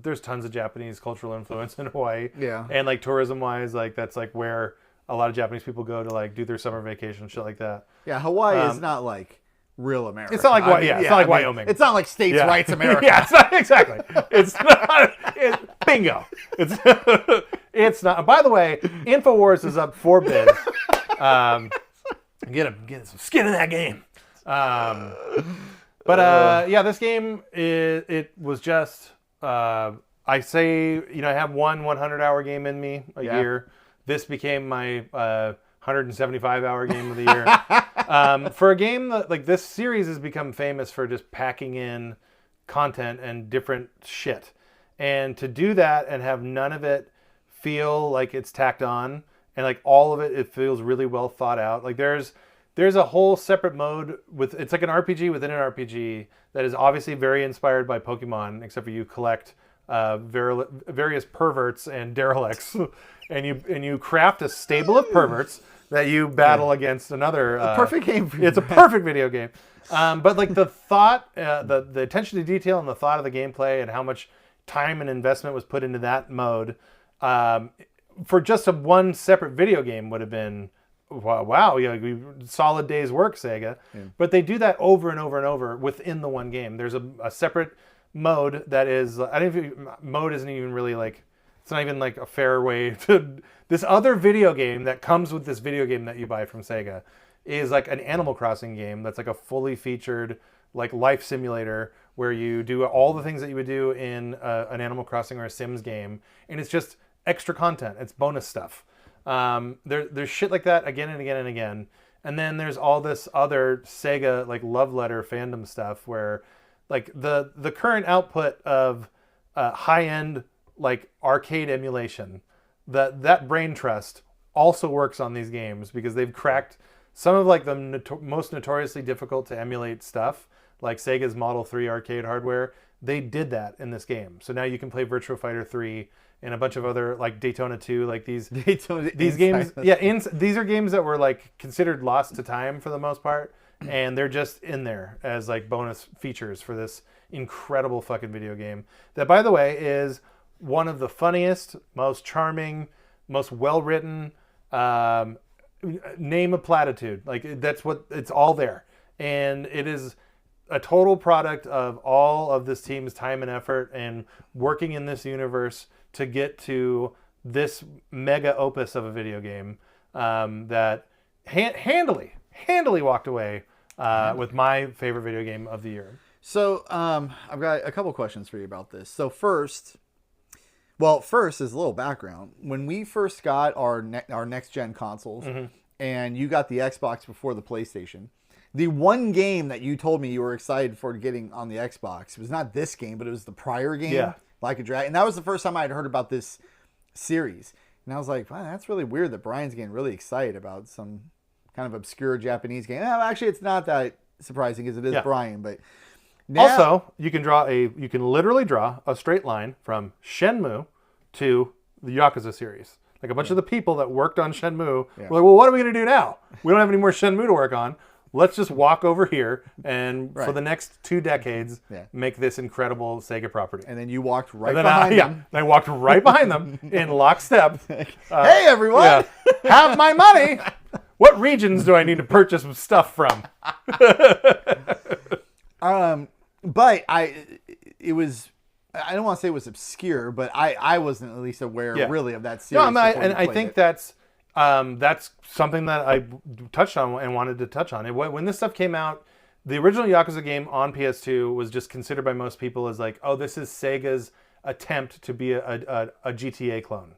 there's tons of Japanese cultural influence in Hawaii. Yeah. And like tourism wise, like that's like where a lot of Japanese people go to like do their summer vacation, shit like that. Yeah, Hawaii is not like real America. It's not like it's not like Wyoming. It's not like states' rights America. Yeah, it's not exactly. It's not. Bingo. It's not. By the way, InfoWars is up 4 bids. Get some skin in that game. This game it was just. I say I have one 100-hour game in me a year. This became my 175-hour game of the year. For a game that like this series has become famous for just packing in content and different shit. And to do that and have none of it feel like it's tacked on and like all of it feels really well thought out. Like there's a whole separate mode it's like an RPG within an RPG that is obviously very inspired by Pokemon, except for you collect various perverts and derelicts and you craft a stable of perverts that you battle against another. A perfect game for you. It's a perfect video game. But like the thought, the attention to detail and the thought of the gameplay and how much time and investment was put into that mode for just one separate video game would have been wow, solid day's work, Sega. Yeah. But they do that over and over and over within the one game. There's a separate mode that is mode isn't even really like it's not even like a fair way to this other video game that comes with this video game that you buy from Sega is like an Animal Crossing game that's like a fully featured like life simulator where you do all the things that you would do in an Animal Crossing or a Sims game, and it's just extra content. It's bonus stuff. There's shit like that again and again and again, and then there's all this other Sega like love letter fandom stuff where like the current output of high end like arcade emulation, that brain trust also works on these games because they've cracked some of like the most notoriously difficult to emulate stuff. Like Sega's Model 3 arcade hardware, they did that in this game. So now you can play Virtua Fighter 3 and a bunch of other like Daytona 2, like these games. Yeah, these are games that were like considered lost to time for the most part, and they're just in there as like bonus features for this incredible fucking video game. That, by the way, is one of the funniest, most charming, most well-written. Name a platitude. Like that's what it's all there, and it is a total product of all of this team's time and effort and working in this universe to get to this mega opus of a video game that handily walked away with my favorite video game of the year. So I've got a couple questions for you about this. So first is a little background. When we first got our next gen consoles, and you got the Xbox before the PlayStation, the one game that you told me you were excited for getting on the Xbox was not this game, but it was the prior game, Like a Dragon. And that was the first time I had heard about this series. And I was like, wow, that's really weird that Brian's getting really excited about some kind of obscure Japanese game. Well, actually, it's not that surprising because it is Brian. But now, also, you can literally draw a straight line from Shenmue to the Yakuza series. Like a bunch of the people that worked on Shenmue were like, well, what are we going to do now? We don't have any more Shenmue to work on. Let's just walk over here and for the next 2 decades make this incredible Sega property. And then you walked right behind them. I walked right behind them in lockstep. Hey, everyone! Have my money! What regions do I need to purchase stuff from? But it was, I don't want to say it was obscure, but I wasn't at least aware really of that series. No, I think that's something that I touched on and wanted to touch on. When this stuff came out, the original Yakuza game on PS2 was just considered by most people as like, oh, this is Sega's attempt to be a GTA clone.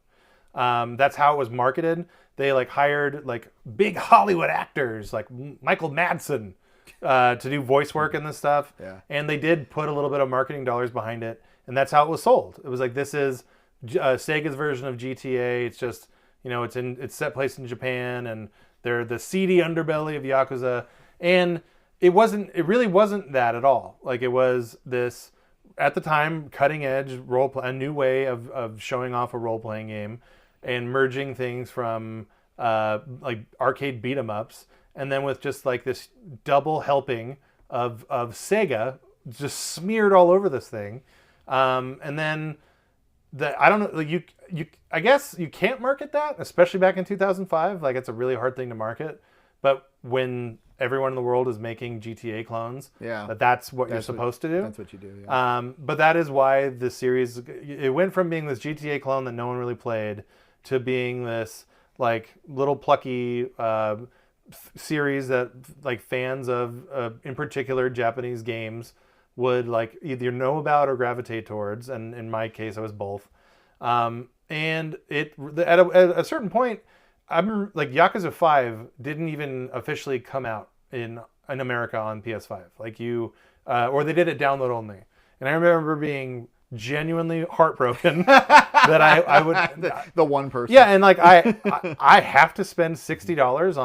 That's how it was marketed. They like hired like big Hollywood actors like Michael Madsen to do voice work in this stuff. And they did put a little bit of marketing dollars behind it, and that's how it was sold. It was like, this is Sega's version of GTA. It's just, it's set place in Japan, and they're the seedy underbelly of Yakuza. And it really wasn't that at all. Like, it was this, at the time, cutting edge a new way of showing off a role playing game and merging things from like arcade beat 'em ups, and then with just like this double helping of Sega just smeared all over this thing. And then I don't know, like I guess you can't market that, especially back in 2005. Like, it's a really hard thing to market. But when everyone in the world is making GTA clones, that's what you're supposed to do. That's what you do. Yeah. But that is why the series, it went from being this GTA clone that no one really played to being this like little plucky series that like fans of in particular Japanese games would like either know about or gravitate towards, and in my case, I was both. And at a certain point, I'm like, Yakuza 5 didn't even officially come out in America on PS5. Like or they did it download only. And I remember being genuinely heartbroken that I would the one person. Yeah, and like I have to spend $60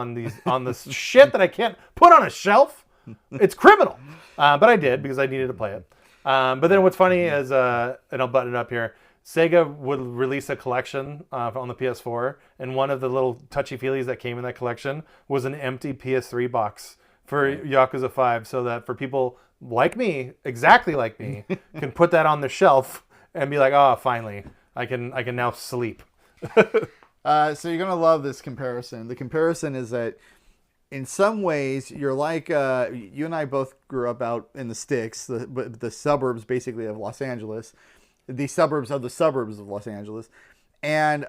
on this shit that I can't put on a shelf. It's criminal. But I did because I needed to play it. But then what's funny is, and I'll button it up here, Sega would release a collection on the PS4, and one of the little touchy-feelies that came in that collection was an empty PS3 box for Yakuza 5, so that for people like me, exactly like me, can put that on the shelf and be like, oh, finally, I can now sleep. So you're going to love this comparison. The comparison is that in some ways, you're like, you and I both grew up out in the sticks, the suburbs basically of Los Angeles, the suburbs of Los Angeles. And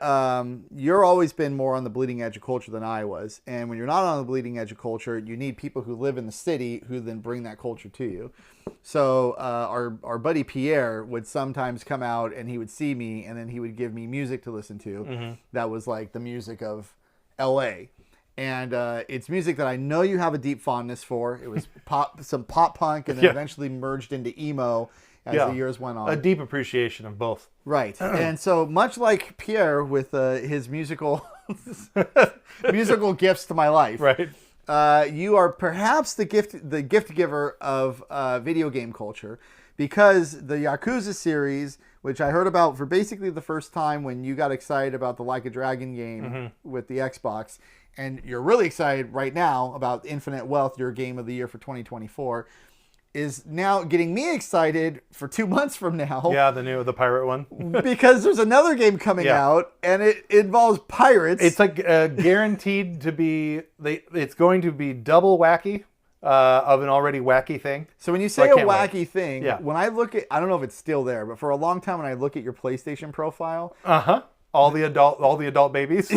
you're always been more on the bleeding edge of culture than I was. And when you're not on the bleeding edge of culture, you need people who live in the city who then bring that culture to you. So our buddy Pierre would sometimes come out and he would see me, and then he would give me music to listen to. That was like the music of LA. And it's music that I know you have a deep fondness for. It was some pop punk, and then eventually merged into emo as the years went on. A deep appreciation of both. Right. And so much like Pierre with his musical gifts to my life, right? You are perhaps the gift giver of video game culture, because the Yakuza series, which I heard about for basically the first time when you got excited about the Like a Dragon game with the Xbox, and you're really excited right now about Infinite Wealth, your game of the year for 2024, is now getting me excited for 2 months from now. Yeah, the pirate one. Because there's another game coming out, and it involves pirates. It's like guaranteed to be, it's going to be double wacky of an already wacky thing. So when you say a wacky thing, when I look at, I don't know if it's still there, but for a long time when I look at your PlayStation profile. All the adult babies.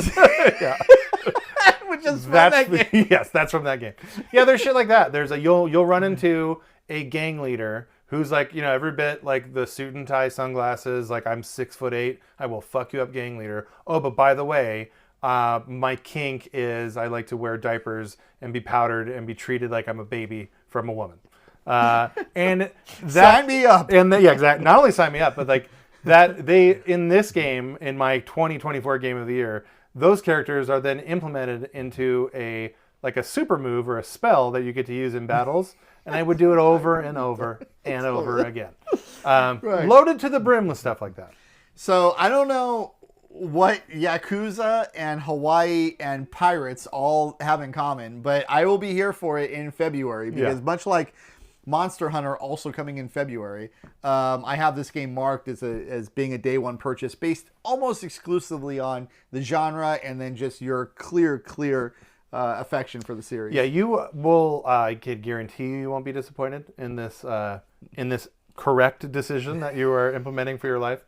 just from that game. Yes, that's from that game. Yeah, there's shit like that. There's you'll run into a gang leader who's like, every bit like the suit and tie, sunglasses, like I'm 6'8", I will fuck you up, gang leader. Oh, but by the way, my kink is I like to wear diapers and be powdered and be treated like I'm a baby from a woman. And that, sign me up. And yeah, exactly. Not only sign me up, but like that in this game, in my 2024 game of the year, those characters are then implemented into a super move or a spell that you get to use in battles. And I would do it over and over and over again. Right. Loaded to the brim with stuff like that. So I don't know what Yakuza and Hawaii and Pirates all have in common, but I will be here for it in February because much like Monster Hunter also coming in February, I have this game marked as being a day one purchase based almost exclusively on the genre and then just your clear affection for the series. Yeah, you will. I could guarantee you won't be disappointed in this correct decision that you are implementing for your life.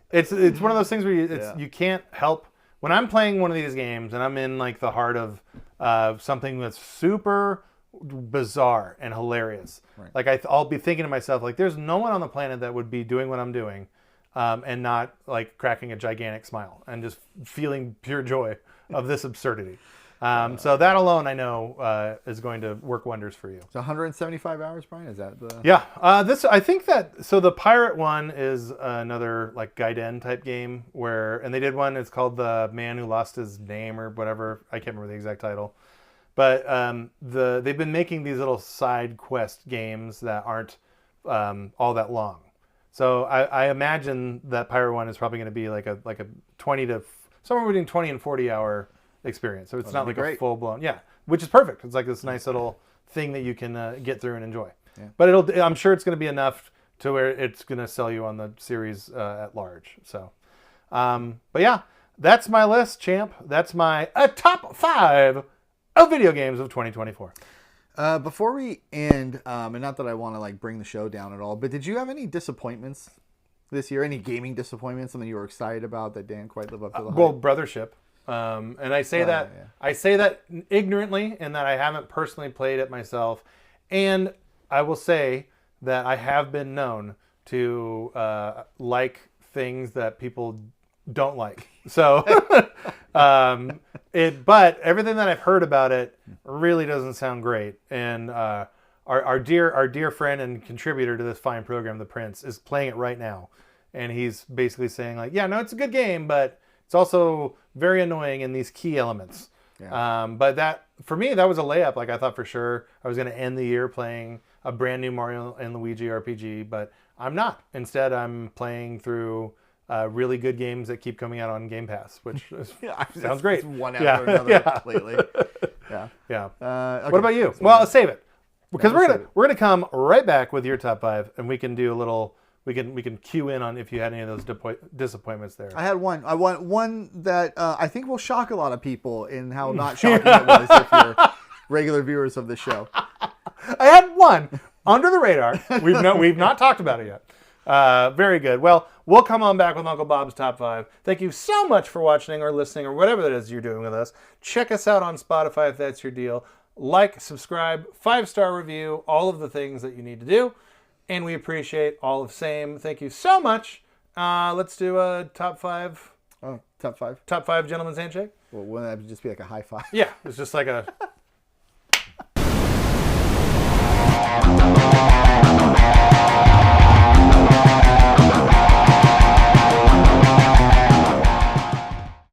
It's one of those things where you can't help when I'm playing one of these games and I'm in like the heart of something that's super bizarre and hilarious. Right. Like I'll be thinking to myself like, there's no one on the planet that would be doing what I'm doing, and not like cracking a gigantic smile and just feeling pure joy of this absurdity. So that alone, I know, is going to work wonders for you. So 175 hours, Brian? Is that the... Yeah. I think that... So the pirate one is another like Gaiden type game and they did one, it's called The Man Who Lost His Name or whatever. I can't remember the exact title. But they've been making these little side quest games that aren't all that long. So I imagine that pirate one is probably going to be like a 20 to... somewhere between 20 and 40 hour experience. So it's not like a full blown, which is perfect. It's like this nice little thing that you can get through and enjoy. Yeah. But I'm sure it's going to be enough to where it's going to sell you on the series at large. So, but yeah, that's my list, champ. That's my top 5 of video games of 2024. Before we end, and not that I want to like bring the show down at all, but did you have any disappointments this year? Any gaming disappointments? Something you were excited about that didn't quite live up to the hype? Well, Brothership. And I say I say that ignorantly in that I haven't personally played it myself. And I will say that I have been known to like things that people don't like. So, but everything that I've heard about it really doesn't sound great. And our dear friend and contributor to this fine program, The Prince, is playing it right now. And he's basically saying like, yeah, no, it's a good game, but it's also very annoying in these key elements. Yeah. But that, for me, that was a layup. Like I thought for sure I was going to end the year playing a brand new Mario and Luigi RPG, but I'm not. Instead, I'm playing through really good games that keep coming out on Game Pass, which sounds great. One after another lately. Yeah. Yeah. Okay. What about you? Well, save it because we're gonna come right back with your top 5, and we can do a little. We can cue in on if you had any of those disappointments there. I had one. I want one that I think will shock a lot of people in how not shocking it was if you're regular viewers of the show. I had one under the radar. We've not talked about it yet. Very good. Well, we'll come on back with Uncle Bob's top 5. Thank you so much for watching or listening or whatever it is you're doing with us. Check us out on Spotify if that's your deal. Like, subscribe, 5-star review, all of the things that you need to do. And we appreciate all of same. Thank you so much. Let's do a top 5. Oh, top 5? Top 5 gentleman's handshake. Well, wouldn't that just be like a high five? Yeah, it's just like a...